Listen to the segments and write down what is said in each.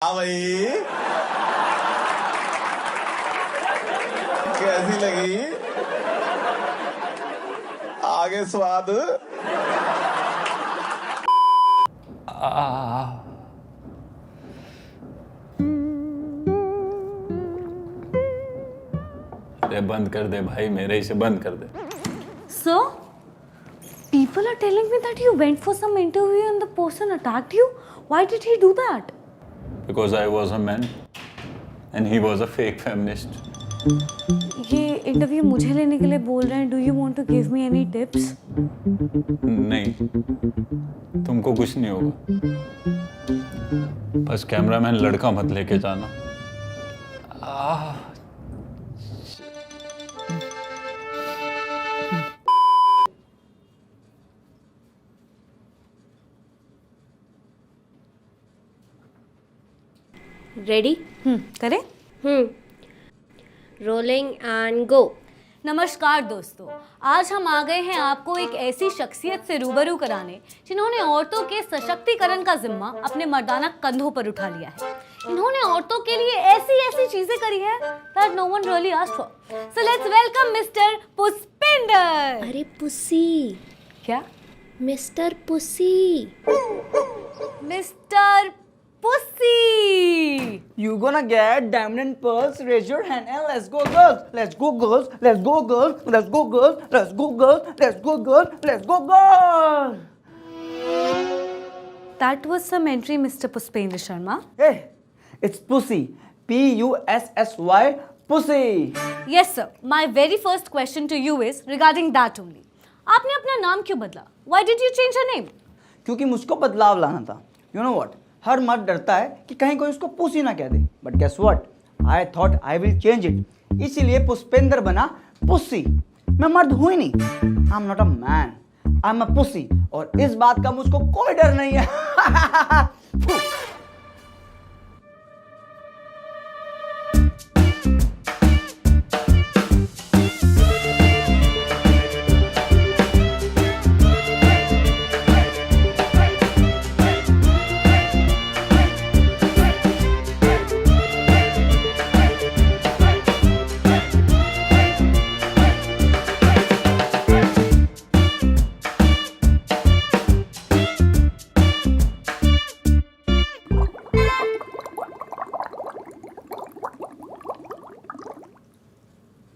हाँ भाई, कैसी लगी? आगे स्वाद। अरे बंद कर दे भाई, मेरे ही से बंद कर दे। Sir, people are telling me that you went for some interview and the person attacked you. Why did he do that? Because I was a man and he was a fake feminist. ये interview मुझे लेने के लिए बोल रहे हैं. Do you want to give me any tips? नहीं, तुमको कुछ नहीं होगा, बस कैमरामैन लड़का मत लेके जाना। रेडी? करें? Rolling and go. नमस्कार दोस्तों, आज हम आ गए हैं आपको एक ऐसी शख्सियत से रूबरू कराने जिन्होंने औरतों के सशक्तिकरण का जिम्मा अपने मर्दाना कंधों पर उठा लिया है। इन्होंने औरतों के लिए ऐसी ऐसी चीजें करी है that no one really asked for. So let's welcome Mr. Pushpinder. अरे पुसी, क्या? Mister pussy. Mister pussy. You gonna get diamond and pearls? Raise your hand and let's go girls. Let's go girls. Let's go girls. Let's go girls. Let's go girls. Let's go girls. Let's go girls. That was some entry, Mr. Pushpendra Sharma. Hey, it's pussy. P-U-S-S-Y. Pussy. Yes sir. My very first question to you is regarding that only. आपने अपना नाम क्यों बदला? Why did you change your name? क्योंकि मुझको बदलाव लाना था. You know what? हर मर्द डरता है कि कहीं कोई उसको पुसी ना कह दे. But guess what? I thought I will change it. इसीलिए पुष्पेंद्र बना पुसी. मैं मर्द हूं ही नहीं. I am not a man, I am a pussy. और इस बात का मुझको कोई डर नहीं है.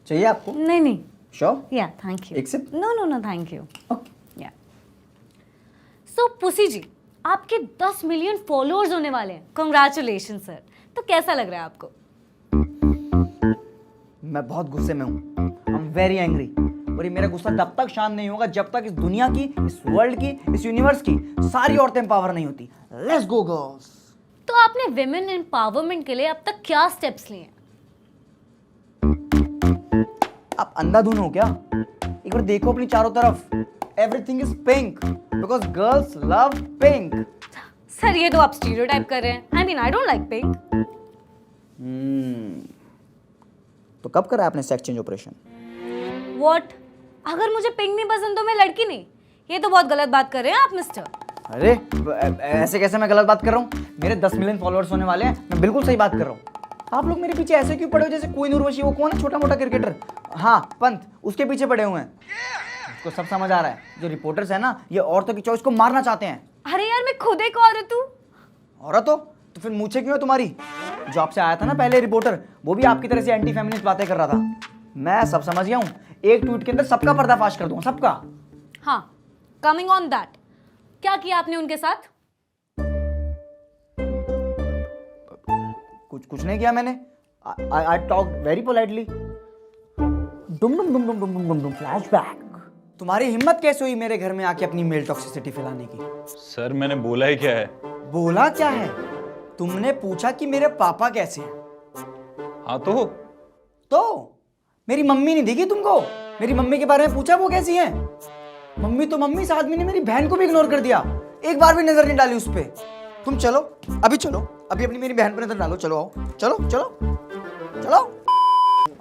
चाहिए आपको? नहीं नहीं. श्योर? Yeah, thank you. एक sip? No, thank you. Okay. Yeah. So pussy ji, आपके 10 मिलियन फॉलोअर्स होने वाले हैं. Congratulations sir. तो कैसा लग रहा है आपको? मैं बहुत गुस्से में हूँ. I am very angry. और ये मेरा गुस्सा तब तक शांत नहीं होगा जब तक इस दुनिया की, इस वर्ल्ड की, इस यूनिवर्स की सारी औरतें एम्पावर नहीं होती. Let's go girls. तो आपने विमेन एम्पावरमेंट के लिए अब तक क्या स्टेप्स लिए हैं? आप अंधाधुन हो क्या? एक बार देखो अपनी चारों तरफ. Everything is pink because girls love pink. Sir ये तो आप स्टीरियोटाइप कर रहे हैं. I mean I don't like pink. तो कब करा आपने सेक्स चेंज ऑपरेशन? What? अगर मुझे पिंक नहीं पसंद तो मैं लड़की नहीं. ये तो बहुत गलत बात कर रहे हैं आप मिस्टर. अरे ऐसे कैसे मैं गलत बात कर रहा हूँ? मेरे 10 मिलियन फॉलोअर्स होने वाले हैं. मैं बिल्कुल सही बात कर रहा हूँ. आप लोग मेरे पीछे ऐसे क्यों पड़े हो जैसे कोई उर्वशी? वो कौन है छोटा मोटा क्रिकेटर? हाँ, पंत. उसके पीछे पड़े हुए हैं. उसको सब समझ आ रहा है. जो रिपोर्टर्स है ना, ये औरतों की चॉइस को मारना चाहते हैं. अरे यार मैं खुद एक औरत हूँ. औरत हो तो फिर मूछें क्यों है तुम्हारी? जो आपसे आया था ना पहले रिपोर्टर, वो भी आपकी तरह से एंटी फेमिनिस्ट बातें कर रहा था. मैं सब समझ गया हूँ. एक ट्वीट के अंदर सबका पर्दाफाश कर दूंगा, सबका. हाँ, कमिंग ऑन दैट, क्या किया आपने उनके साथ? कुछ नहीं किया मैंने. I talk very politely. डुम डुम डुम डुम डुम डुम डुम डुम फ्लैशबैक. तुम्हारी हिम्मत कैसे हुई मेरे घर में आके अपनी मेल टॉक्सिसिटी फैलाने की? सर मैंने बोला ही क्या है? बोला क्या है? तुमने पूछा कि मेरे पापा कैसे हैं. हाँ तो मेरी मम्मी नहीं दिखी तुमको? मेरी मम्मी के बारे में पूछा वो कैसी है? मम्मी तो मम्मी, इस आदमी ने मेरी बहन को भी इग्नोर कर दिया. एक बार भी नजर नहीं डाली उस पे. तुम चलो, अभी चलो, अभी अपनी मेरी बहन पर नजर डालो. चलो आओ, चलो चलो चलो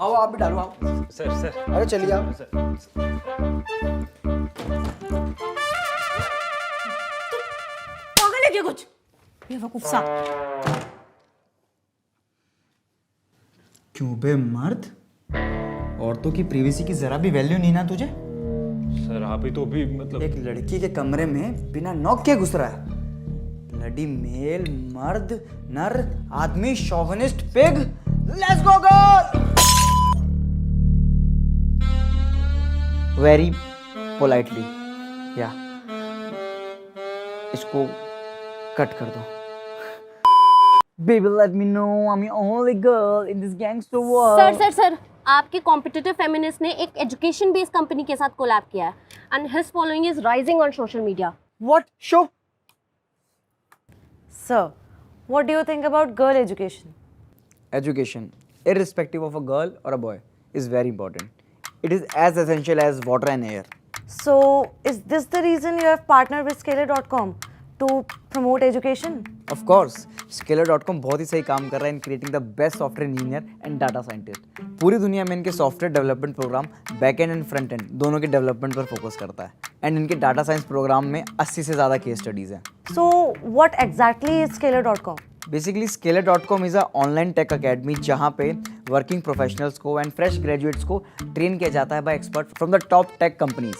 आओ. आप भी डालो, आओ. सर. अरे चलिए आओ. पागल है क्या कुछ? बेवकूफ सा. क्यों बे मर्द? औरतों की प्रिवेसी की जरा भी वैल्यू नहीं ना तुझे? सर आप ही तो भी मतलब एक लड़की के कमरे में बिना नॉक के घुस रहा है। ब्लडी मेल, मर्द, नर, आदमी, chauvinist, pig. Let's go girl. Very politely या इसको कट कर दो। Baby, let me know I'm the only girl in this gangster world. Sir आपके कॉम्पिटिटिव फेमिनिस्ट ने एक एजुकेशन बेस्ड कंपनी के साथ कोलैब किया है and his following is rising on social media. What? Show. Sir, what do you think about girl education? Education, irrespective of a girl or a boy, is very important. It is as essential as water and air. So, is this the reason you have partnered with Scalar.com to promote education? Of course, Scalar.com बहुत ही सही काम कर रहा है in creating the best software engineer and data scientist. पूरी दुनिया में इनके software development program back end and front end दोनों के डेवलपमेंट पर फोकस करता है एंड इनके डाटा साइंस प्रोग्राम में 80 से ज़्यादा केस स्टडीज़ हैं। So, what exactly is Scalar.com? Basically Scalar.com is a online tech academy जहाँ पे वर्किंग प्रोफेशनल्स को एंड फ्रेश ग्रेजुएट्स को ट्रेन किया जाता है by expert from the top tech companies.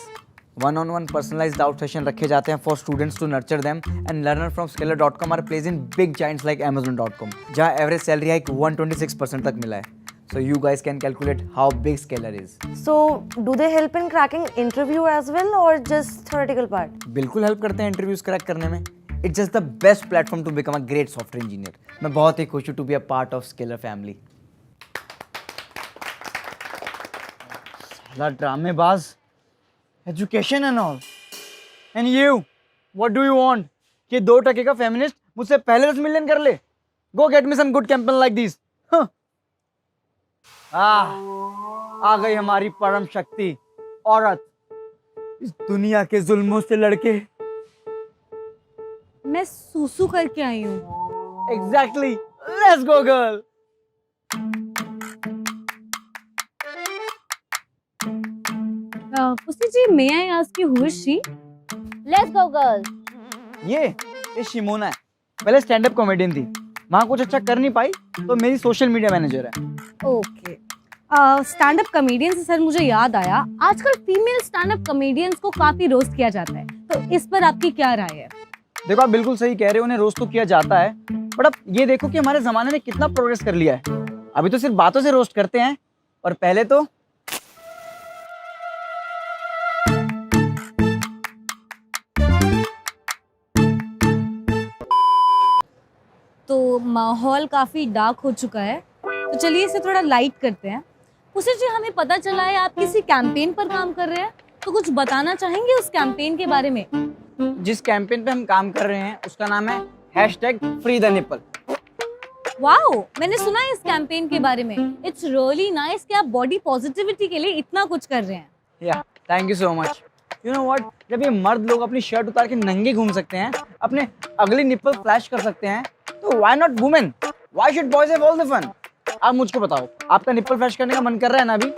one-on-one personalized out session रखे जाते हैं for students to nurture them and learner from Scalar.com are place in big giants like Amazon.com जहाँ average salary hike 126% तक मिला है। So you guys can calculate how big Scalar is. So, do they help in cracking interview as well or just theoretical part? बिल्कुल help करते हैं interviews crack करने में। It's just the best platform to become a great software engineer. मैं बहुत ही खुश हूँ to be a part of Scalar family. साला ड्रामेबाज, education and all, and you what do you want? ये 2 टके का फेमिनिस्ट मुझसे पहले 10 मिलियन कर ले। Go get me some good campaign like this. आ गई हमारी परम शक्ति औरत, इस दुनिया के जुल्मों से लड़के। मैं सूसू करके आई हूँ। Exactly, let's go girl. Pussy ji, may I ask you who is she? Let's go girl. ये शिमोना है, पहले स्टैंड अप कॉमेडियन थी, वहां कुछ अच्छा कर नहीं पाई तो मेरी सोशल मीडिया मैनेजर है। ओके, स्टैंड अप कॉमेडियन से सर मुझे याद आया, आजकल फीमेल स्टैंड अप कॉमेडियंस को काफी रोस्ट किया जाता है, तो इस पर आपकी क्या राय है? देखो आप बिल्कुल सही कह रहे हो, उन्हें रोस्ट तो किया जाता है, बट अब ये देखो कि हमारे जमाने ने कितना प्रोग्रेस कर लिया है। अभी तो सिर्फ बातों से रोस्ट करते हैं और पहले तो माहौल काफी डार्क हो चुका है, तो चलिए इसे थोड़ा लाइट करते हैं। उसे जी हमें पता चला है आप किसी कैंपेन पर काम कर रहे हैं, तो कुछ बताना चाहेंगे उस कैंपेन के बारे में? जिस कैंपेन पे हम काम कर रहे हैं उसका नाम है #FreeTheNipple। वाओ, मैंने सुना है इस कैंपेन के बारे में। इट्स रियली नाइस कि आप बॉडी पॉजिटिविटी के लिए इतना कुछ कर रहे हैं। या thank you so much. You know what, जब ये मर्द लोग अपनी शर्ट उतार के नंगे घूम सकते हैं, अपने अगली निप्पल फ्लैश कर सकते हैं, तो why not women? Why should boys have all the fun? आप मुझको बताओ, आपका निप्पल फ्लैश करने का मन कर रहा है ना अभी?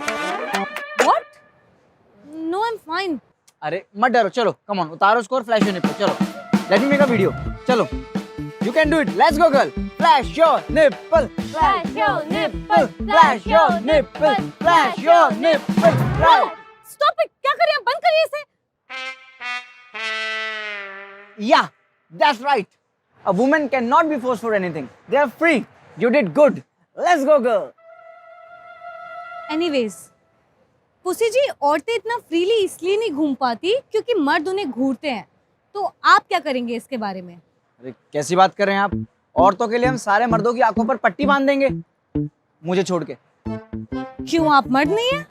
What? No, I am fine. अरे मत डरो, चलो कम ऑन, उतारो उसको और फ्लैश योर निप्पल। चलो let me make a video. चलो, you can do it, let's go girl. Flash your nipple, flash your nipple, flash your nipple, flash your nipple. Stop it, क्या कर रहे हैं? बंद करिए इसे। Yeah, that's right. A woman cannot be forced for anything. They are free. You did good. Let's go, girl. Anyways, pussy ji, औरतें इतना freely इसलिए नहीं घूम पाती क्योंकि मर्द उन्हें घूरते हैं, तो आप क्या करेंगे इसके बारे में? अरे कैसी बात कर रहे हैं आप? औरतों के लिए हम सारे मर्दों की आंखों पर पट्टी बांध देंगे, मुझे छोड़ के। क्यों, आप मर्द नहीं है?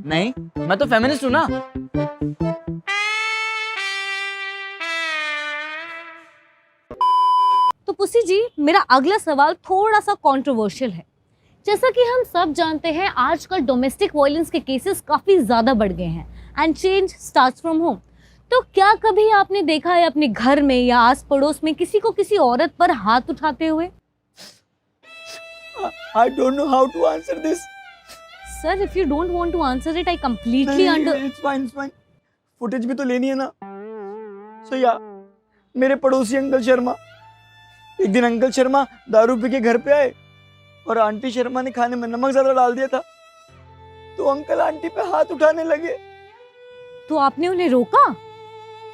नहीं, मैं तो फेमिनिस्ट हूँ ना। तो पुसी जी, मेरा अगला सवाल थोड़ा सा कंट्रोवर्शियल है। जैसा कि हम सब जानते हैं, आजकल डोमेस्टिक वायलेंस के केसेस काफ़ी ज़्यादा बढ़ गए हैं and change starts from home. तो क्या कभी आपने देखा है अपने घर में या आस पड़ोस में किसी को किसी औरत पर हाथ उठाते हुए? I don't know how to answer this. Sir, if you don't want to answer it, I completely It's fine. Footage भी तो लेनी है ना। So yeah, मेरे पड़ोसी अंकल शर्मा, एक दिन अंकल शर्मा दारू पी के घर पे आए और आंटी शर्मा ने खाने में नमक ज्यादा डाल दिया था, तो अंकल आंटी पे हाथ उठाने लगे। तो आपने उन्हें रोका?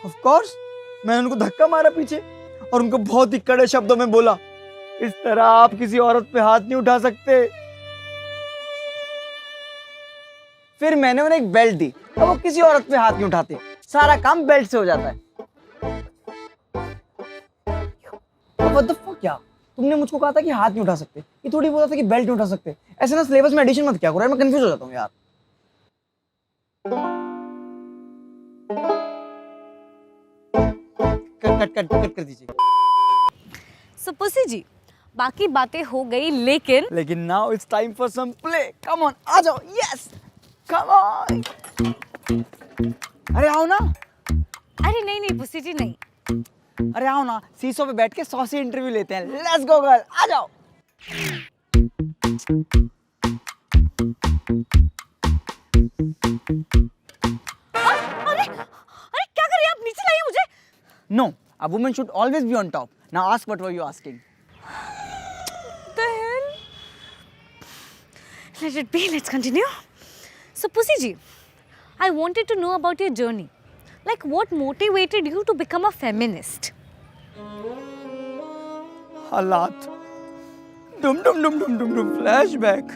ऑफ कोर्स, मैंने उनको धक्का मारा पीछे और उनको बहुत ही कड़े शब्दों में बोला, इस तरह आप किसी औरत पे हाथ नहीं उठा सकते। फिर मैंने उन्हें एक बेल्ट दी, अब वो किसी औरत पे हाथ नहीं उठाते, सारा काम बेल्ट से हो जाता है। What the fuck यार, तुमने मुझको कहा था कि हाथ नहीं उठा सकते, ये थोड़ी बोला था कि बेल्ट नहीं उठा सकते। ऐसे ना सिलेबस में एडिशन मत क्या करो यार, मैं कंफ्यूज हो जाता हूँ यार। कट कर दीजिए। So, पुसी जी, बाकी बातें हो गई, लेकिन now it's time for some play. Come on, आ जाओ। Yes, come on. अरे आओ ना। अरे नहीं पुसी जी, नहीं। अरे आओ ना, सीसो पे बैठ के सॉसी इंटरव्यू लेते हैं। लेट्स गो गर्ल, आ जाओ। अरे क्या कर रही हैं आप? नीचे लाइए मुझे। No, a woman should always be on top. Now ask what were you asking? The hell? Let it be. Let's continue. So, Pussy ji, I wanted to know about your journey. Like, what motivated you to become a feminist? हालात। Dum dum dum dum dum dum. Flashback.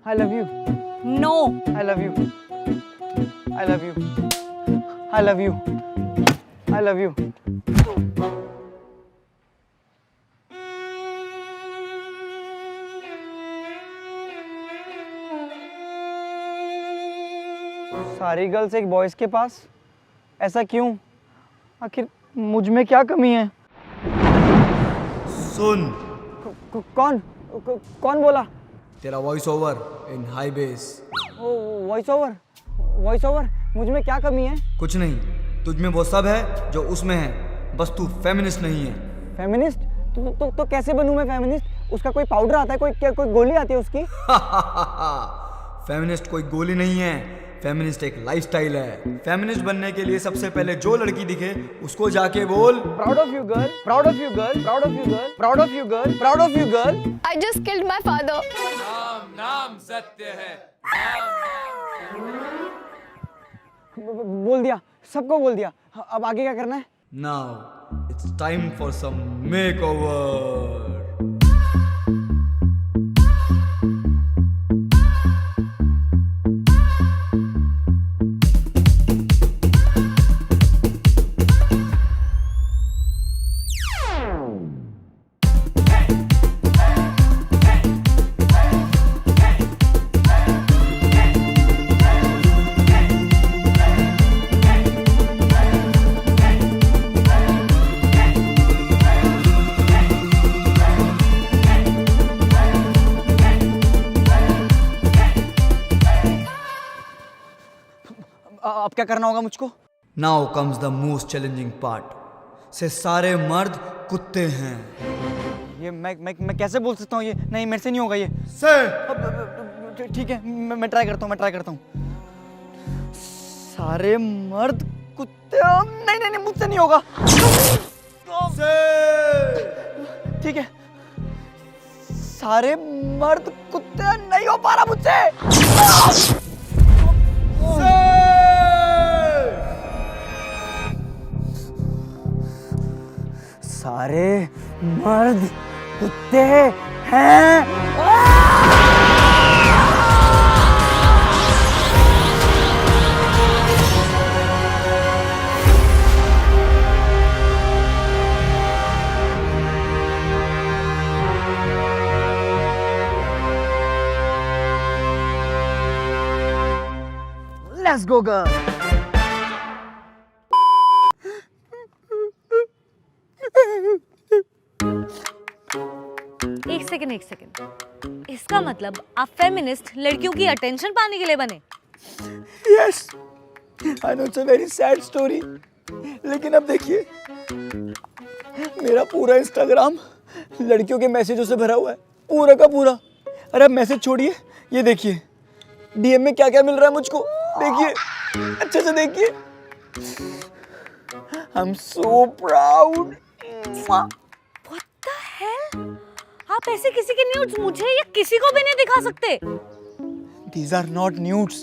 I love you. No. I love you. I love you. I love you. I love you. सारी girls एक boys के पास, ऐसा क्यों? आखिर मुझ में क्या कमी है? सुन, कौन बोला? तेरा voice over in high base. Voice over मुझ में क्या कमी है? कुछ नहीं, तुझ में वो सब है जो उसमें है, बस तू फेमिनिस्ट नहीं है। फेमिनिस्ट? तो कैसे बनूं मैं फेमिनिस्ट? उसका कोई पाउडर आता है, कोई गोली आती है उसकी? फेमिनिस्ट कोई गोली नहीं है, फेमिनिस्ट एक लाइफस्टाइल है। फेमिनिस्ट बनने के लिए सबसे पहले जो लड़की दिखे उसको जाके बोल, proud of you girl, proud of you girl, proud of you girl, proud of you girl, proud of you girl. I just killed my father. नाम सत्य है। बोल दिया, सबको बोल दिया। अब आगे क्या करना है? Now it's time for some makeover. अब क्या करना होगा मुझको? Now comes the most challenging part. से सारे मर्द कुत्ते हैं। ये मैं कैसे बोल सकता हूँ? ये नहीं, मेरे से नहीं होगा ये। से ठीक है, मैं ट्राई करता हूँ। सारे मर्द कुत्ते, नहीं मुझसे नहीं होगा। ठीक है, सारे मर्द कुत्ते, नहीं हो पा रहा मुझसे। सारे मर्द कुत्ते हैं। Let's go girl. एक सेकंड। इसका मतलब आप फेमिनिस्ट लड़कियों की अटेंशन पाने के लिए बने? Yes, I know it's a very sad story. लेकिन अब देखिए, मेरा पूरा इंस्टाग्राम लड़कियों के मैसेजों से भरा हुआ है, पूरा का पूरा। अरे अब मैसेज छोड़िए, ये देखिए डीएम में क्या क्या मिल रहा है मुझको। देखिए, अच्छे से देखिए। I'm so proud. What the hell? आप ऐसे किसी के न्यूड्स मुझे या किसी को भी नहीं दिखा सकते। These are not nudes.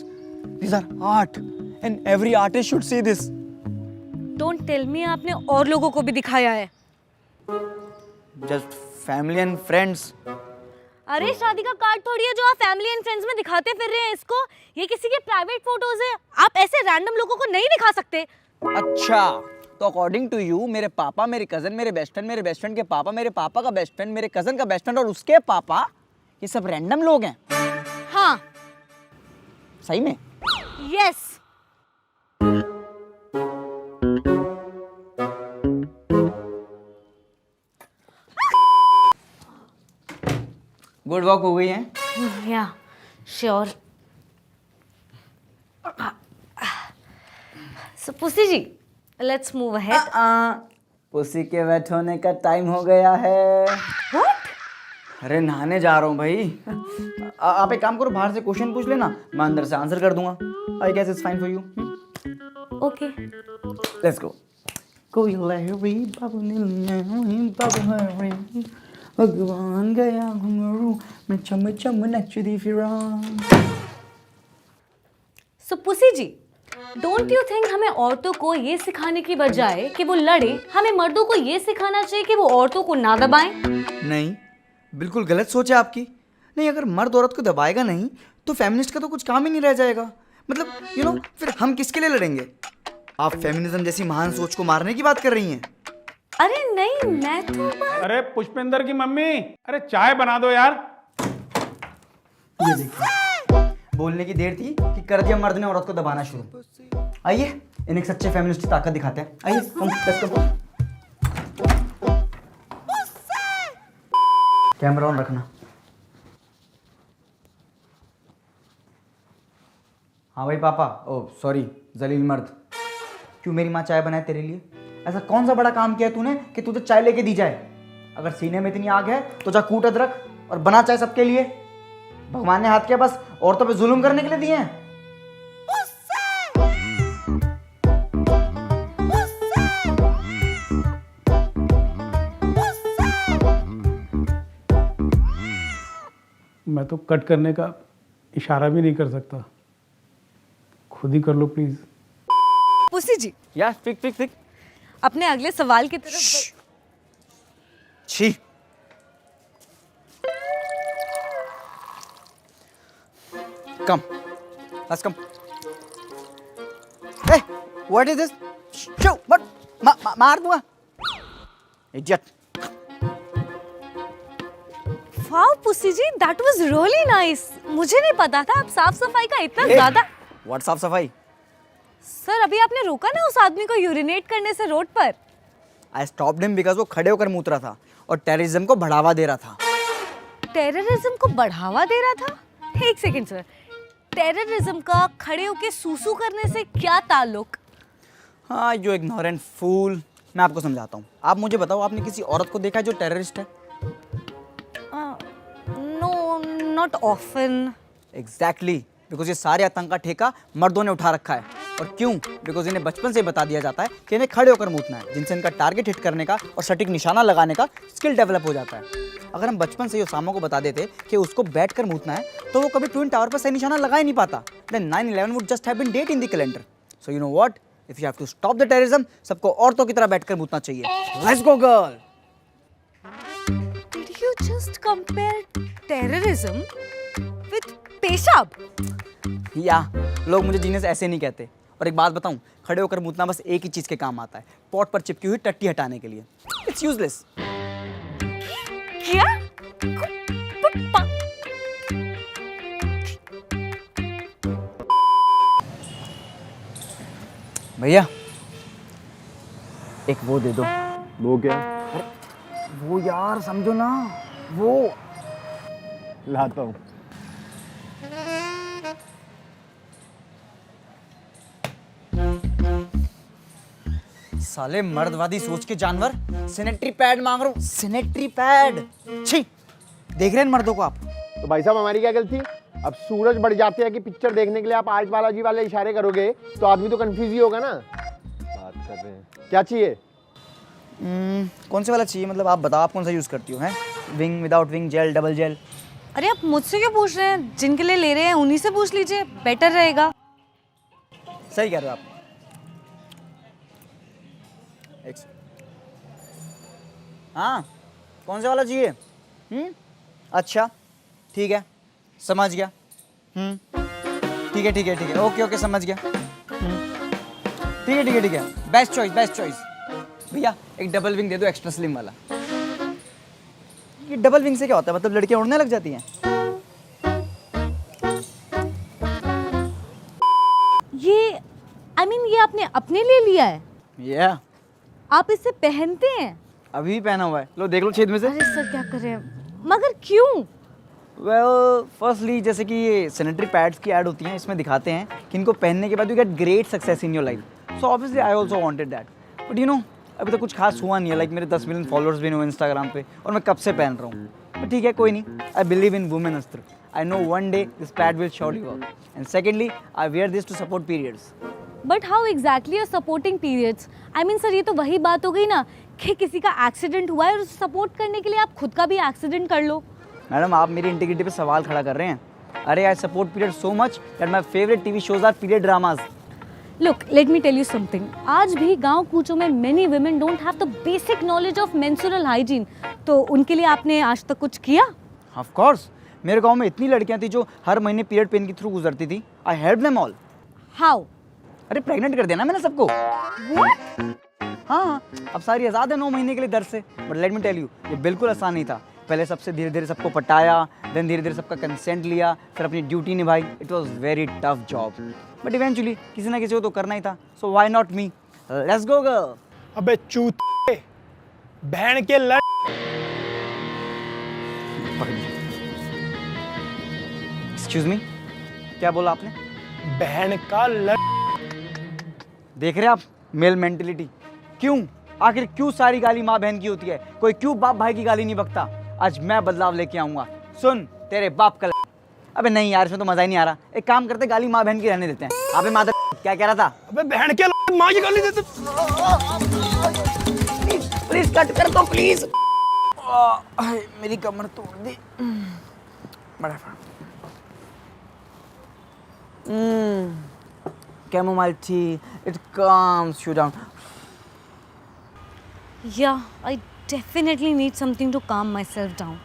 These are art. And every artist should see this. Don't tell me आपने और लोगों को भी दिखाया है। Just family and friends. अरे शादी का कार्ड थोड़ी है जो आप फैमिली एंड फ्रेंड्स में दिखाते फिर रहे हैं इसको। ये किसी के प्राइवेट फोटोज है, आप ऐसे रैंडम लोगों को नहीं दिखा सकते। अच्छा, तो अकॉर्डिंग टू यू मेरे पापा, मेरे कजन, मेरे बेस्ट फ्रेंड के पापा, मेरे पापा का बेस्ट फ्रेंड, मेरे कजन का बेस्ट फ्रेंड और उसके पापा, ये सब रैंडम लोग हैं? हाँ। सही में? यस। गुड वॉक हो गई है? या sure. So pussy ji, let's move ahead. Pussy के वेट होने का टाइम हो गया है। व्हाट? अरे नहाने जा रहा हूँ भाई। आप एक काम करो, बाहर से क्वेश्चन पूछ लेना, मैं अंदर से आंसर कर दूंगा। I guess it's fine for you. Okay. Let's go. कोई लहरी बाबू नीली बाबू हरी, भगवान गया घुंघरू मैं चम चम नचती फिरा। So pussy ji, don't you think हमें औरतों को ये सिखाने की बजाय कि वो लड़े, हमें मर्दों को ये सिखाना चाहिए कि वो औरतों को ना दबाएं? नहीं, बिल्कुल गलत सोच है आपकी। नहीं, अगर मर्द औरत को दबाएगा नहीं तो फेमिनिस्ट का तो कुछ काम ही नहीं रह जाएगा। मतलब फिर हम किसके लिए लड़ेंगे? आप फेमिनिज्म जैसी महान सोच को मारने की बात कर रही हैं। अरे नहीं, मैं तो अरे पुष्पेंद्र की मम्मी, अरे चाय बना दो यार। ये देखिए, बोलने की देर थी कि कर दिया मर्द ने औरत को दबाना शुरू। आइए इन्हें एक सच्चे फेमिनिस्ट की ताकत दिखाते हैं। आइए come let's go. Camera on रखना। हाँ भाई पापा, ओ सॉरी जलील मर्द, क्यों मेरी माँ चाय बनाए तेरे लिए? ऐसा कौन सा बड़ा काम किया तूने कि तुझे चाय लेके दी जाए? अगर सीने में इतनी आग है तो जा कूट अदरक और बना चाय सबके लिए। भगवान ने हाथ क्या बस औरतों पे जुल्म करने के लिए दिए हैं? मैं तो कट करने का इशारा भी नहीं कर सकता, खुद ही कर लो प्लीज। पुसी जी, या फिक अपने अगले सवाल की तरफ छी। कम, let's come. Hey, what is this? Shoo, what? मार दूंगा। Idiot. Wow Pussy ji, that was really nice. मुझे नहीं पता था आप साफ सफाई का इतना ज्यादा। What साफ सफाई? सर अभी आपने रोका ना उस आदमी को यूरिनेट करने से रोड पर। I stopped him because वो खड़े होकर मूत रहा था और टेररिज्म को बढ़ावा दे रहा था। टेररिज्म को बढ़ावा दे रहा था? एक सेकंड सर, टेररिज्म का खड़े होके सूसू करने से क्या ताल्लुक? हाँ यू इग्नोरेंट फूल, मैं आपको समझाता हूँ। आप मुझे बताओ, आपने किसी औरत को देखा है जो टेररिस्ट है? No, not often. Exactly, because ये सारे आतंक का ठेका मर्दों ने उठा रखा है। और क्यों? बिकॉज इन्हें बचपन से बता दिया जाता है कि इन्हें खड़े होकर मूतना है, जिनसे इनका टारगेट हिट करने का और सटीक निशाना लगाने का स्किल डेवलप हो जाता है। अगर हम बचपन से ओसामा को बता देते कि उसको बैठ कर मूतना है तो वो कभी ट्विन टावर पर सही निशाना लगा ही नहीं पाता। Then 9/11 would just have been date in the calendar. So you know what, if you have to stop the terrorism, सबको औरतों की तरह बैठकर मूतना चाहिए। Let's go girl. Did you just compare terrorism with पेशाब? या लोग मुझे जीने से ऐसे नहीं कहते। और एक बात बताऊं, खड़े होकर मूतना बस एक ही चीज के काम आता है, पॉट पर चिपकी हुई टट्टी हटाने के लिए। It's useless. क्या? भैया एक वो दे दो। वो क्या? वो यार समझो ना, वो लाता हूँ। साले मर्दवादी सोच के जानवर, सैनिटरी पैड मांग रहा हूँ। सैनिटरी पैड, छी। देख रहे हैं इन मर्दों को आप? तो भाई साहब हमारी क्या गलती? अब सूरज बढ़ जाते हैं कि पिक्चर देखने के लिए आप आर्ट बालाजी वाले इशारे करोगे तो आदमी तो कंफ्यूज ही होगा ना। बात कर रहे हैं, क्या चाहिए? कौन से वाला चाहिए? मतलब आप बताओ, आप कौन सा यूज करती हो? हैं wing, without wing, gel, double gel. अरे आप मुझसे क्यों पूछ रहे हैं? जिनके लिए ले रहे हैं उन्हीं से पूछ लीजिए, बेटर रहेगा। सही कह रहे हो आप। एक सेकंड। हाँ, कौन सा वाला चाहिए? अच्छा, ठीक है, समझ गया। ठीक है ठीक है ठीक है, ओके ओके, समझ गया। ठीक है ठीक है ठीक है, बेस्ट चॉइस बेस्ट चॉइस। भैया एक डबल विंग दे दो, एक्स्ट्रा स्लिम वाला। ये डबल विंग से क्या होता है? मतलब लड़कियां उड़ने लग जाती हैं? ये ये आपने अपने लिए लिया है? या आप इसे पहनते हैं? अभी पहना हुआ है, लो देख लो छेद में से। अरे सर क्या करें, मगर क्यों? वेल फर्स्टली जैसे कि ये सैनिटरी पैड्स की ऐड होती हैं, इसमें दिखाते हैं कि इनको पहनने के बाद you get great success in your life. So obviously I also wanted that, but you know अभी तो कुछ खास हुआ नहीं है। लाइक मेरे 10 मिलियन फॉलोअर्स भी नहीं हुए इंस्टाग्राम पे, और मैं कब से पहन रहा हूँ। बट ठीक है, कोई नहीं। आई बिलीव इन वुमेन अस्त्र। I know one day this pad will surely work. And secondly I wear this to support periods. But how exactly are supporting periods? Sir ये तो वही बात हो गई ना कि किसी का एक्सीडेंट हुआ है और सपोर्ट करने के लिए आप खुद का भी एक्सीडेंट कर लो। मैडम आप मेरी इंटीग्रिटी पे सवाल खड़ा कर रहे हैं। अरे I support period so much that my favourite TV shows are period dramas. Look, let me tell you something. आज भी गांव कूचों में many women don't have the basic knowledge of menstrual hygiene. तो उनके लिए आपने आज तक कुछ किया? ऑफ कोर्स, मेरे गांव में इतनी लड़कियां थी जो हर महीने पीरियड पेन के थ्रू गुजरती थी। I help them all. How? अरे प्रेग्नेंट कर दिया ना मैंने सबको। हाँ, अब सारी आज़ाद है 9 महीने के लिए दर्द से। But let me tell you, ये बिल्कुल आसान नहीं था। पहले सबसे धीरे धीरे सबको पटाया, देन धीरे धीरे सबका कंसेंट लिया, फिर अपनी ड्यूटी निभाई। It was very tough job, but eventually किसी ना किसी को तो करना ही था। So why not me? Let's go girl. अबे चूते, बहन के लड़। एक्सक्यूज मी, क्या बोला आपने? बहन का लड़। देख रहे आप मेल मेंटेलिटी? क्यों, आखिर क्यों सारी गाली माँ बहन की होती है? कोई क्यों बाप भाई की गाली नहीं बकता? आज मैं बदलाव लेके आऊंगा। सुन तेरे बाप का। अबे नहीं यार, इसमें तो मजा ही नहीं आ रहा। एक काम करते, गाली माँ बहन की रहने देते हैं। अबे मादर, क्या कह रहा था? अबे बहन के लड़, माँ की गाली देते। प्लीज कट कर दो प्लीज। मेरी कमर तोड़ दी। Chamomile tea, it calms you down. Yeah, I definitely need something to calm myself down.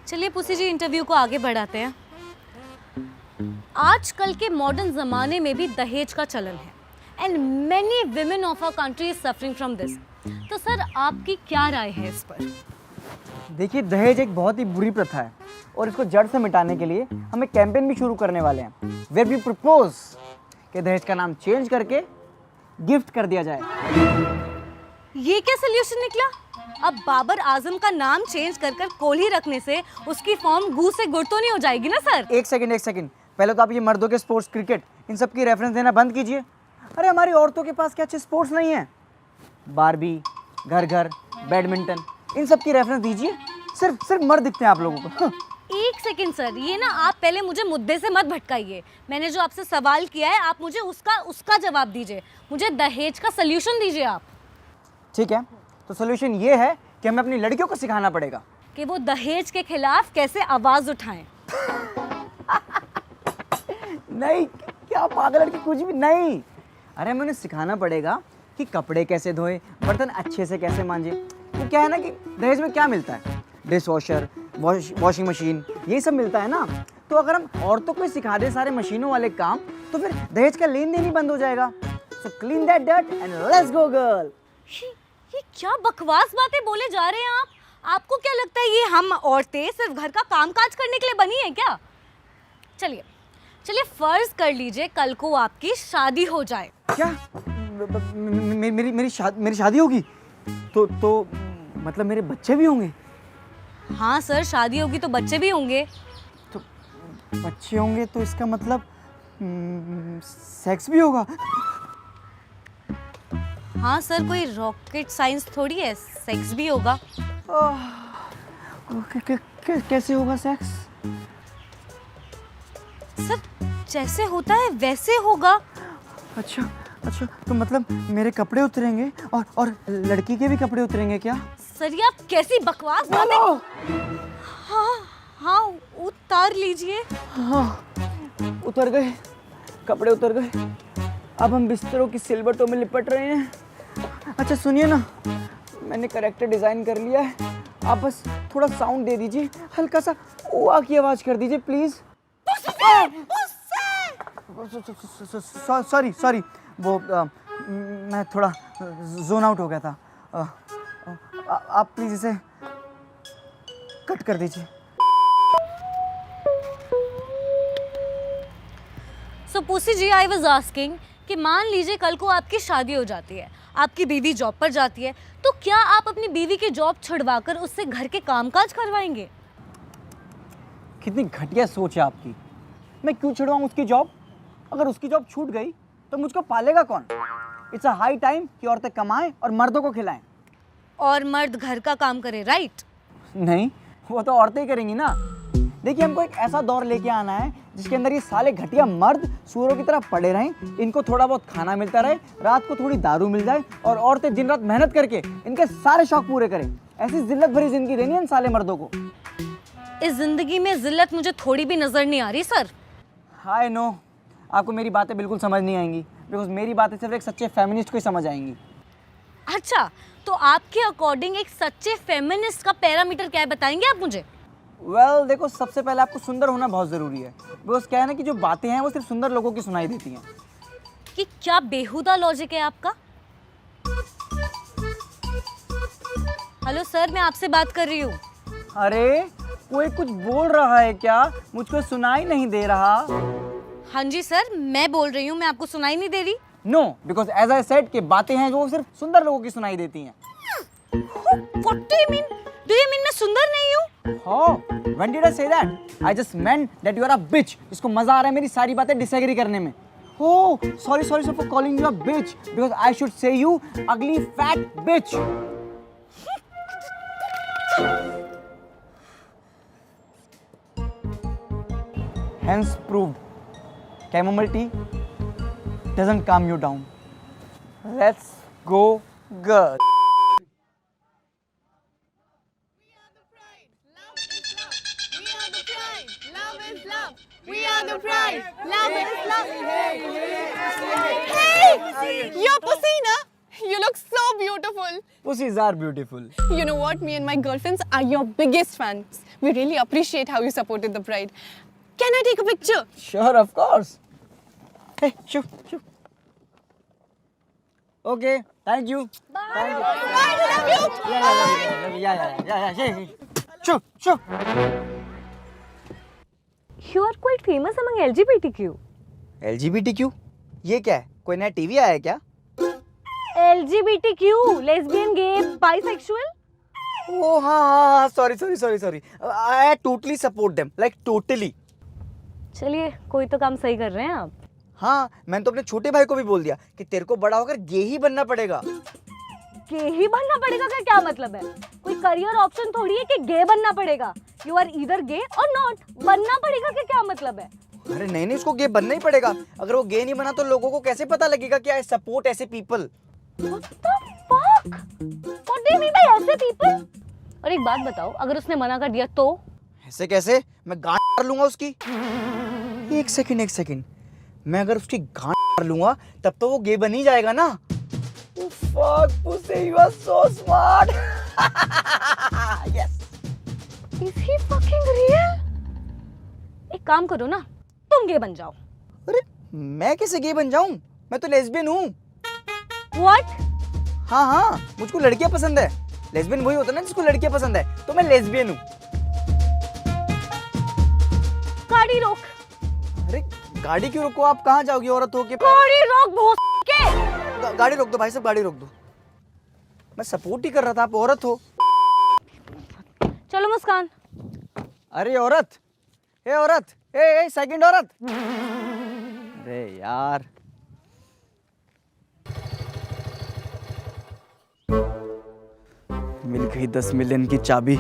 चलिए पुसी जी, इंटरव्यू को आगे बढ़ाते हैं। आजकल के मॉडर्न ज़माने में भी दहेज का चलन है and many women of our country is suffering from this. तो सर आपकी क्या राय है इस पर? देखिए, दहेज एक बहुत ही बुरी प्रथा है और इसको जड़ से मिटाने के लिए हम एक कैंपेन भी शुरू करने वाले हैं, वेयर वी प्रपोज कि दहेज का नाम चेंज करके गिफ्ट कर दिया जाए। ये क्या सोल्यूशन निकला? अब बाबर आजम का नाम चेंज कर कर कोहली रखने से उसकी फॉर्म गू से गुड़ तो नहीं हो जाएगी ना सर? एक सेकंड, पहले तो आप ये मर्दों के स्पोर्ट्स, क्रिकेट, इन सब की रेफरेंस देना बंद कीजिए। अरे हमारी औरतों के पास क्या अच्छे स्पोर्ट्स नहीं है? बारबी, घर घर, बैडमिंटन, इन सब की रेफरेंस दीजिए। सिर्फ मर्द दिखते हैं आप लोगों को। एक सेकंड सर, ये ना आप पहले मुझे मुद्दे से मत भटकाइए। मैंने जो आपसे सवाल किया है आप मुझे उसका जवाब दीजिए। मुझे दहेज का सोल्यूशन दीजिए आप। ठीक है, तो सोल्यूशन ये है कि हमें अपनी लड़कियों को सिखाना पड़ेगा कि वो दहेज के खिलाफ कैसे आवाज उठाएं। नहीं, क्या पागल लड़की, कुछ भी नहीं। अरे हमें उन्हें सिखाना पड़ेगा कि कपड़े कैसे धोए, बर्तन अच्छे से कैसे मांजे। तो क्या है ना कि दहेज में क्या मिलता है? डिश वॉशर, वॉशिंग मशीन, ये सब मिलता है ना। तो अगर हम औरतों को सिखा दें सारे मशीनों वाले काम, तो फिर दहेज का लेन देन ही बंद हो जाएगा। So clean that dirt and let's go girl. ये क्या बकवास बातें बोले जा रहे हैं आप? आपको क्या लगता है ये हम औरतें सिर्फ घर का कामकाज करने के लिए बनी हैं क्या? चलिए फर्ज कर लीजिए कल को आपकी शादी हो जाए। क्या मेरी शादी होगी? तो मतलब मेरे बच्चे भी होंगे? हाँ सर, शादी होगी तो बच्चे भी होंगे। तो बच्चे होंगे तो इसका मतलब सेक्स भी होगा? हाँ सर, कोई रॉकेट साइंस थोड़ी है, सेक्स भी होगा। कैसे होगा सेक्स? सर जैसे होता है वैसे होगा। अच्छा, तो मतलब मेरे कपड़े उतरेंगे और लड़की के भी कपड़े उतरेंगे क्या? सर ये आप कैसी बकवास बातें। हाँ उतार लीजिए। हाँ उतर गए, कपड़े उतर गए। अब हम बिस्तरों की सिलवटों में लिपट रहे हैं। अच्छा सुनिए ना, मैंने करेक्टर डिज़ाइन कर लिया है, आप बस थोड़ा साउंड दे दीजिए, हल्का सा ओआ की आवाज़ कर दीजिए प्लीज़। सॉरी सॉरी, वो मैं थोड़ा जोन आउट हो गया था। आप प्लीज़ इसे कट कर दीजिए। So pussy ji, I was asking कि मान लीजिए कल को आपकी शादी हो जाती है, आपकी बीवी जॉब पर जाती है, तो क्या आप अपनी बीवी की जॉब छुड़वाकर उससे घर के कामकाज करवाएंगे? कितनी घटिया सोच है आपकी। मैं क्यों छुड़वाऊँ उसकी जॉब? अगर उसकी जॉब छूट गई तो मुझको पालेगा कौन? इट्स अ हाई टाइम कि औरतें कमाएं और मर्दों को खिलाएं। और मर्द घर का काम करे, राइट? नहीं, वो तो औरतें ही करेंगी ना। देखिए, हमको एक ऐसा दौर लेके आना है जिसके अंदर ये साले घटिया मर्द सूअरों की तरह पड़े रहें, इनको थोड़ा बहुत खाना मिलता रहे, रात को थोड़ी दारू मिल जाए और औरतें दिन रात मेहनत करके इनके सारे शौक पूरे करें। ऐसी जिल्लत भरी जिंदगी देनी है इन साले मर्दों को। इस जिंदगी में जिल्लत मुझे थोड़ी भी नजर नहीं आ रही सर। आई नो, आपको मेरी बातें बिल्कुल समझ नहीं आएंगी, बिकॉज मेरी बातें सिर्फ एक सच्चे फेमिनिस्ट को ही समझ आएंगी। अच्छा, तो आपके अकॉर्डिंग एक सच्चे फेमिनिस्ट का पैरामीटर क्या है, बताएंगे आप मुझे? वेल, देखो, सबसे पहले आपको सुंदर होना बहुत ज़रूरी है। बिकॉज क्या है ना कि जो बातें हैं वो सिर्फ सुंदर लोगों की सुनाई देती हैं। कि क्या बेहुदा लॉजिक है आपका? हेलो सर, मैं आपसे बात कर रही हूँ। अरे, कोई कुछ बोल रहा है क्या? मुझको सुनाई नहीं दे रहा। हाँ जी सर, मैं बोल रही हूँ, मैं आपको सुनाई नहीं दे रही? No, because as I said कि बातें हैं जो सिर्फ सुंदर लोगों की सुनाई देती हैं। What do you mean? Do you mean मैं सुंदर नहीं हूँ? Oh, when did I say that? I just meant that you are a bitch. इसको मजा आ रहा है मेरी सारी बातें डिसएग्री करने में। Oh, sorry for calling you a bitch because I should say you ugly fat bitch. Hence proved, chamomile tea doesn't calm you down. Let's go, girl. We are the pride. Love is love. Hey, you're Pussy, na? You look so beautiful. Pussies are beautiful. You know what? Me and my girlfriends are your biggest fans. We really appreciate how you supported the pride. Can I take a picture? Sure, of course. Hey, shoo. Okay, thank you. Bye. Thank you. Bye. We love you. Yeah. Shoo. You are quite famous among LGBTQ. LGBTQ? ये क्या है? कोई नया TV आया है क्या? LGBTQ, lesbian, gay, bisexual. Oh हाँ, sorry. I totally support them, like totally. चलिए, कोई तो काम सही कर रहे हैं आप। हाँ, मैंने तो अपने छोटे भाई को भी बोल दिया कि तेरे को बड़ा होकर गे ही बनना पड़ेगा। गे ही बनना पड़ेगा का क्या मतलब है? कोई करियर ऑप्शन थोड़ी है कि गे बनना पड़ेगा। यू आर ईदर गे और नॉट। बनना पड़ेगा का क्या मतलब है? अरे नहीं, उसको गे बनना ही पड़ेगा। अगर वो गे नहीं बना तो लोगों को कैसे पता लगेगा कि आई सपोर्ट ऐसे people. What the fuck? What do you mean by ऐसे people? और एक बात बताओ, अगर उसने मना कर दिया तो? ऐसे कैसे? मैं गांड मार लूंगा उसकी। एक सेकंड, मैं अगर उसकी गांड मार लूंगा तब तो वो गे बन ही जाएगा ना। Oh, fuck, Pussy, you are so smart. Yes. Is he fucking real? एक काम करो ना, तुम गे बन जाओ। अरे मैं कैसे गे बन जाऊं? मैं तो लेस्बियन हूँ। What? हाँ, मुझको लड़कियां पसंद है। लेस्बियन वही होता है ना जिसको लड़कियां पसंद है, तो मैं लेस्बियन हूँ। गाड़ी रोक। अरे गाड़ी क्यों रोको? आप कहाँ जाओगी औरत हो के? गाड़ी रोक भोस के। गाड़ी रोक दो भाई साहब, गाड़ी रोक दो। मैं सपोर्ट ही कर रहा था, आप औरत हो। चलो मुस्कान। अरे औरत, ए सेकंड औरत। अरे यार, मिल गई 10 मिलियन की चाबी।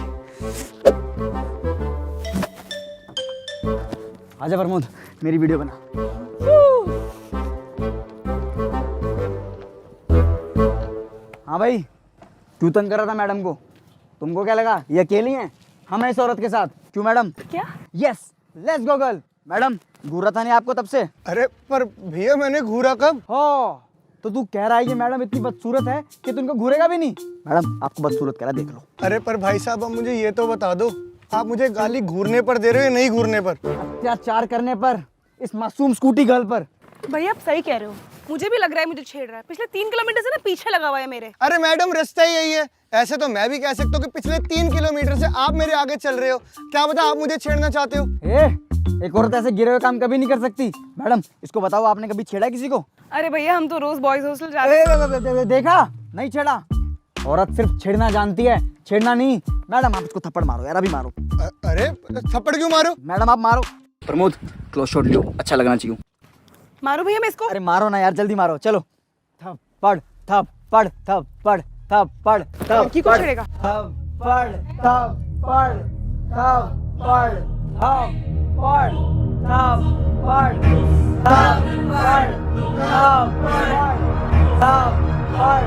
आजा प्रमोद, मेरी वीडियो बना। हाँ भाई, तू तंग कर रहा था मैडम को। तुमको क्या लगा ये अकेली हैं? हम हैं इस औरत के साथ। क्यों मैडम? क्या? Yes, let's go girl. Madam घूरा था नहीं आपको तब से? अरे पर भैया मैंने घूरा कब? हो तो तू कह रहा है कि मैडम इतनी बदसूरत है कि तुमको घूरेगा भी नहीं? मैडम आपको बदसूरत कह रहा, देख लो। अरे पर भाई साहब अब मुझे ये तो बता दो, आप मुझे गाली घूरने पर दे रहे हो या नहीं घूरने पर? अत्याचार करने पर, इस मासूम स्कूटी गर्ल पर। भैया आप सही कह रहे हो, मुझे भी लग रहा है मुझे छेड़ रहा है। पिछले 3 किलोमीटर से ना पीछे लगा हुआ है मेरे। अरे मैडम रास्ता ही यही है। ऐसे तो मैं भी कह सकता हूँ कि पिछले 3 किलोमीटर से आप मेरे आगे चल रहे हो। क्या पता आप मुझे छेड़ना चाहते हो? एक औरत ऐसे गिरे हुए काम कभी नहीं कर सकती। मैडम इसको बताओ, आपने कभी छेड़ा किसी को? अरे भैया हम तो रोज बॉयज हॉस्टल जाते हैं। देखा, नहीं छेड़ा। औरत सिर्फ छेड़ना जानती है, छेड़ना नहीं। मैडम आप इसको थप्पड़ मारो यार, अभी मारो। अरे थप्पड़ क्यों मारो? मैडम आप मारो। प्रमोद क्लोज शॉट लियो, अच्छा लगना चाहिए। मारो भैया मैं इसको। अरे मारो ना यार, जल्दी मारो, चलो। थप्पड़ थप्पड़ थप्पड़ थप्पड़ लड़की को छेड़ेगा। थप्पड़ थप्पड़ थप्पड़ थप्पड़ थप्पड़ थप्पड़ थप्पड़ थप्पड़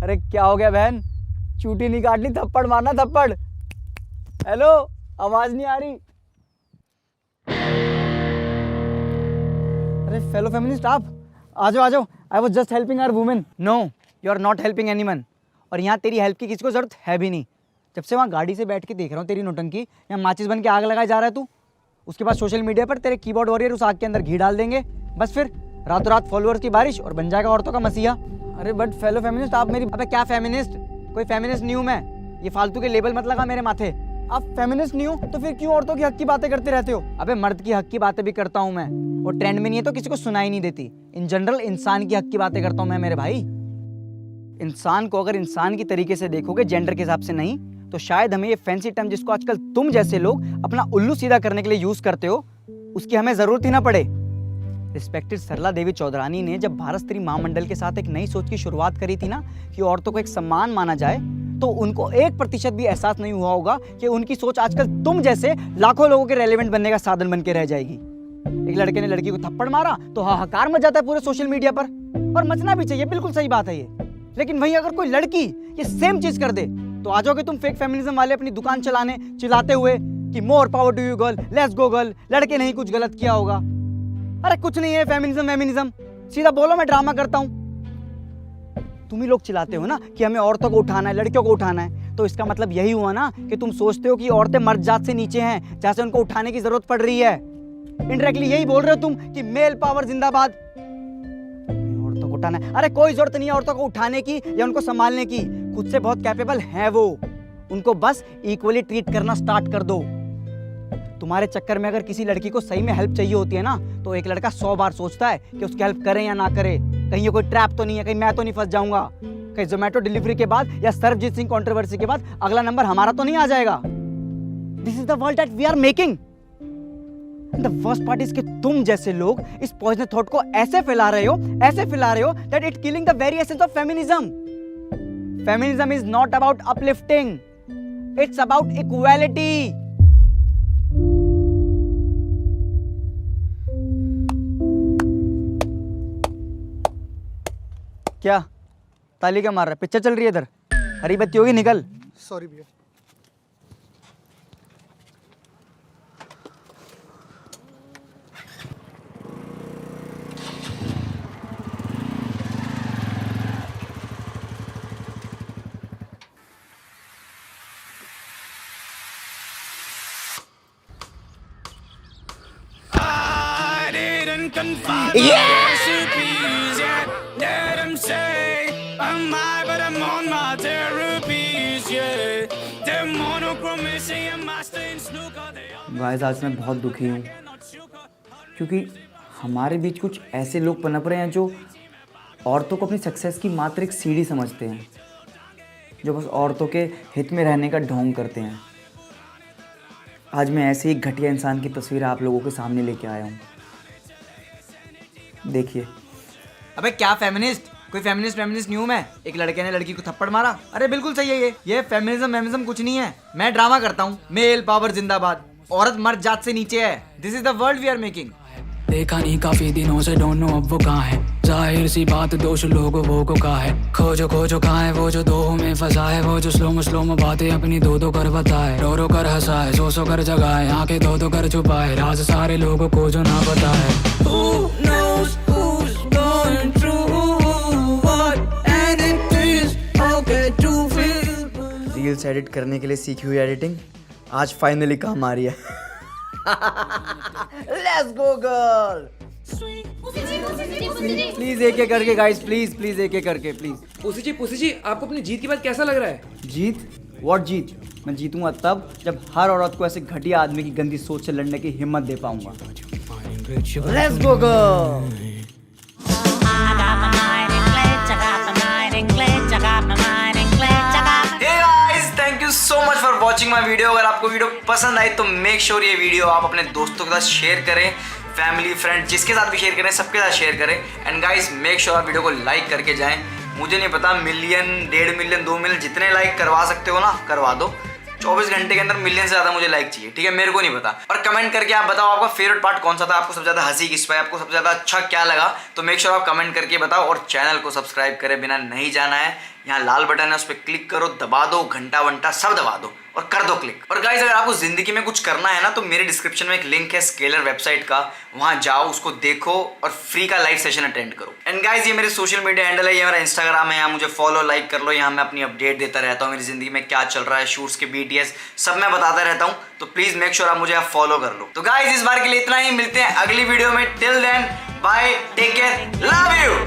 अरे क्या हो गया बहन? चूटी नहीं काटनी, थप्पड़ मारना, थप्पड़। हेलो, आवाज नहीं आ रही। अरे फेलो फेमिनिस्ट आप आ जाओ, आ जाओ। I was just helping our women. No, you are not helping anyone. और यहाँ तेरी हेल्प की किसी को जरूरत है भी नहीं। जब से वहाँ गाड़ी से बैठ के देख रहा हूँ तेरी नौटंकी, यहाँ माचिस बन के आग लगाए जा रहा है तू। उसके बाद सोशल मीडिया पर तेरे कीबोर्ड वॉरियर उस आग के अंदर घी डाल देंगे, बस फिर रातों रात फॉलोअर्स की बारिश और बन जाएगा औरतों का मसीहा। अरे बट फेलो फेमिनिस्ट आप मेरी... अबे क्या फेमिनिस्ट? कोई फेमिनिस्ट नहीं हूँ मैं। ये फालतू के लेबल मत लगा मेरे माथे। आप फेमिनिस्ट नहीं हो तो फिर क्यों औरतों के हक की बातें करते रहते हो? अबे मर्द की हक की बातें भी करता हूँ मैं, और ट्रेंड में नहीं है तो किसी को सुनाई नहीं देती। इन जनरल इंसान की हक की बातें करता हूँ मैं मेरे भाई। इंसान को अगर इंसान की तरीके से देखोगे, जेंडर के हिसाब से नहीं, तो शायद हमें ये फैंसी टर्म जिसको आजकल तुम जैसे लोग अपना उल्लू सीधा करने के लिए यूज करते हो, उसकी हमें जरूरत ही ना पड़े। रिस्पेक्टेड सरला देवी चौधरानी ने जब भारत स्त्री महामंडल के साथ एक नई सोच की शुरुआत करी थी ना, कि औरतों को एक सम्मान माना जाए, तो उनको 1% भी एहसास नहीं हुआ होगा कि उनकी सोच आजकल तुम जैसे लाखों लोगों के रेलेवेंट बनने का साधन बन के रह जाएगी। एक लड़के ने लड़की को थप्पड़ मारा तो हाहाकार मच जाता है पूरे सोशल मीडिया पर, और मचना भी चाहिए, बिल्कुल सही बात है ये। लेकिन वहीं अगर कोई लड़की ये सेम चीज कर दे तो आ जाओगे तुम फेक फेमिनिज्म वाले अपनी दुकान चलाने, चिल्लाते हुए कि more power to you girl, let's go girl, लड़के नहीं कुछ गलत किया होगा। अरे कुछ नहीं है फेमिनिज्म, सीधा बोलो मैं ड्रामा करता हूँ। तुम ही लोग चिल्लाते हो ना कि हमें औरतों को उठाना है, लड़कियों को उठाना है, तो इसका मतलब यही हुआ ना कि तुम सोचते हो कि औरतें मर्द जात से नीचे हैं, जैसे उनको उठाने की जरूरत पड़ रही है। इनडायरेक्टली यही बोल रहे हो तुम कि मेल पावर जिंदाबाद, औरतों को उठाना है। अरे कोई जरूरत नहीं है औरतों को उठाने की या उनको संभालने की, खुद से बहुत कैपेबल है वो। उनको बस इक्वली ट्रीट करना स्टार्ट कर दो। तुम्हारे चक्कर में अगर किसी लड़की को सही में हेल्प चाहिए होती है ना, तो एक लड़का 100 बार सोचता है कि उसकी हेल्प करें या ना करें, कहीं ये कोई ट्रैप तो नहीं है, कहीं मैं तो नहीं फंस जाऊंगा, कहीं जोमेटो डिलीवरी के बाद या सरबजीत सिंह कंट्रोवर्सी के बाद अगला नंबर हमारा तो नहीं आ जाएगा। This is the world that we are making. The worst part is कि तुम जैसे लोग इस पॉइजनस थॉट को ऐसे फैला रहे हो that it killing the very essence of feminism. Feminism is not about uplifting, it's about equality. क्या ताली क्या मार रहा है? पिक्चर चल रही है इधर, हरी बत्ती होगी, निकल। सॉरी भैया। गाइस आज मैं बहुत दुखी हूँ, क्योंकि हमारे बीच कुछ ऐसे लोग पनप रहे हैं जो औरतों को अपनी सक्सेस की मात्र एक सीढ़ी समझते हैं, जो बस औरतों के हित में रहने का ढोंग करते हैं। आज मैं ऐसे ही घटिया इंसान की तस्वीर आप लोगों के सामने लेके आया हूँ। देखिए। अबे क्या फेमिनिस्ट, कोई फेमिनिस्ट नहीं हूँ मैं। एक लड़के ने लड़की को थप्पड़ मारा, अरे बिल्कुल सही है ये फेमिनिज्म कुछ नहीं है। मैं ड्रामा करता हूँ। मेल पावर जिंदाबाद। औरत मर्द जात से नीचे है। This is the world we are making. देखा नहीं काफी दिनों से, डोंट नो अब वो कहाँ है। जाहिर सी बात दोष लोगों वो को कहा है। खोजो कहाँ है वो जो दो में फंसा है। वो जो स्लो में बातें अपनी दो कर बताए। रो कर हंसा है, सो कर जगाए। आंखें दो कर छुपाए, राज सारे लोगों को जो ना पता है। Who knows who's going through what and it is okay to feel। Reels edit करने के लिए सीखी हुई एडिटिंग आज फाइनली काम आ रही है। Let's go girl. प्लीज एक करके गाइस, प्लीज एक करके प्लीज। पुसी जी आपको अपनी जीत के बाद कैसा लग रहा है? जीत? व्हाट जीत? मैं जीतूंगा तब जब हर औरत को ऐसे घटिया आदमी की गंदी सोच से लड़ने की हिम्मत दे पाऊंगा। Let's go girl. Thank you so much for watching my video. अगर आपको वीडियो पसंद आई तो मेक श्योर ये वीडियो आप अपने दोस्तों के साथ शेयर करें, फैमिली फ्रेंड जिसके साथ भी शेयर करें, सबके साथ शेयर करें। एंड गाइस मेक श्योर आप वीडियो को लाइक करके जाएं। मुझे नहीं पता मिलियन, 1.5 मिलियन, 2 मिलियन जितने लाइक करवा सकते हो ना करवा दो। 24 घंटे के अंदर मिलियन से ज़्यादा मुझे लाइक चाहिए, ठीक है? मेरे को नहीं पता। और कमेंट करके आप बताओ आपका फेवरेट पार्ट कौन सा था, आपको सबसे ज़्यादा हंसी किस पे, आपको सबसे ज़्यादा अच्छा क्या लगा। तो मेक श्योर आप कमेंट करके बताओ और चैनल को सब्सक्राइब करे बिना नहीं जाना है। यहाँ लाल बटन है, उस पर क्लिक करो, दबा दो, घंटा वंटा सब दबा दो और कर दो क्लिक। और गाइस अगर आपको जिंदगी में कुछ करना है ना तो मेरे डिस्क्रिप्शन में एक लिंक है स्केलर वेबसाइट का, वहां जाओ, उसको देखो और फ्री का लाइव सेशन अटेंड करो। एंड गाइस ये मेरे सोशल मीडिया हैंडल है, ये मेरा इंस्टाग्राम है, यहाँ मुझे फॉलो लाइक कर लो। यहाँ मैं अपनी अपडेट देता रहता हूँ, मेरी जिंदगी में क्या चल रहा है, शूट्स के BTS सब मैं बताता रहता हूँ। तो प्लीज मेक श्योर आप मुझे फॉलो कर लो। तो गाइस इस बार के लिए इतना ही, मिलते हैं अगली वीडियो में। Till then bye, take care, love you.